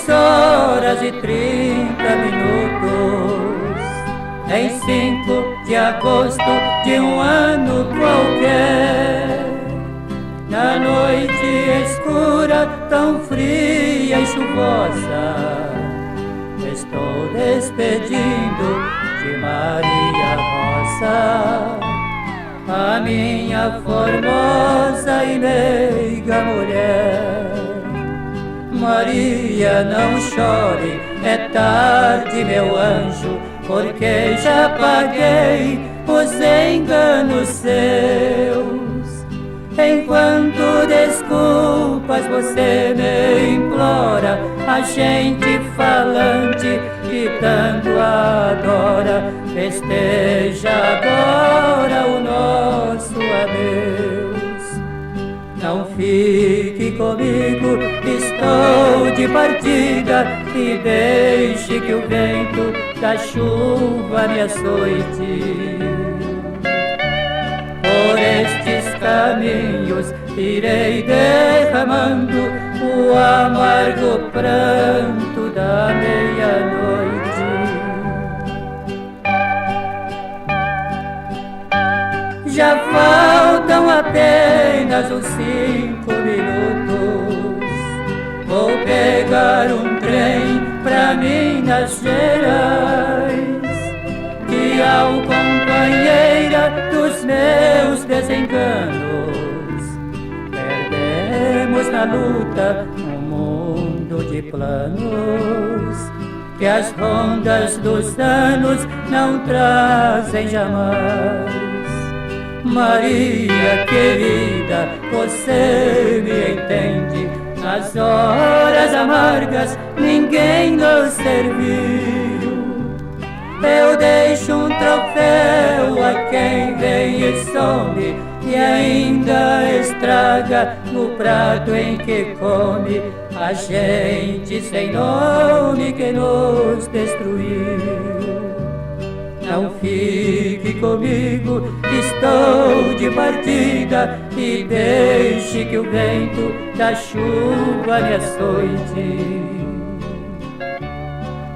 6h30, em 5 de agosto de um ano qualquer, na noite escura, tão fria e chuvosa, estou despedindo de Maria Rosa, a minha formosa e meiga mulher. Maria, não chore, é tarde, meu anjo, porque já paguei os enganos seus. Enquanto desculpas você me implora, a gente falante que tanto adora, festeja agora o nosso adeus. Não fique comigo, estou de partida, e deixe que o vento da chuva me açoite. Por estes caminhos irei derramando o amargo pranto da meia-noite. Já faltam apenas uns 5 minutos. Vou pegar um trem pra Minas Gerais, que ao companheira dos meus desenganos perdemos na luta um mundo de planos que as rondas dos anos não trazem jamais. Maria querida, você me entende, nas horas amargas ninguém nos serviu. Eu deixo um troféu a quem vem e some, e ainda estraga o prato em que come, a gente sem nome que nos destruiu. Não fique comigo, estou de partida, e deixe que o vento da chuva me açoite.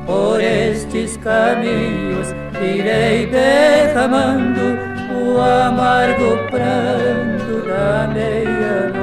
Por estes caminhos irei derramando o amargo pranto da meia-noite.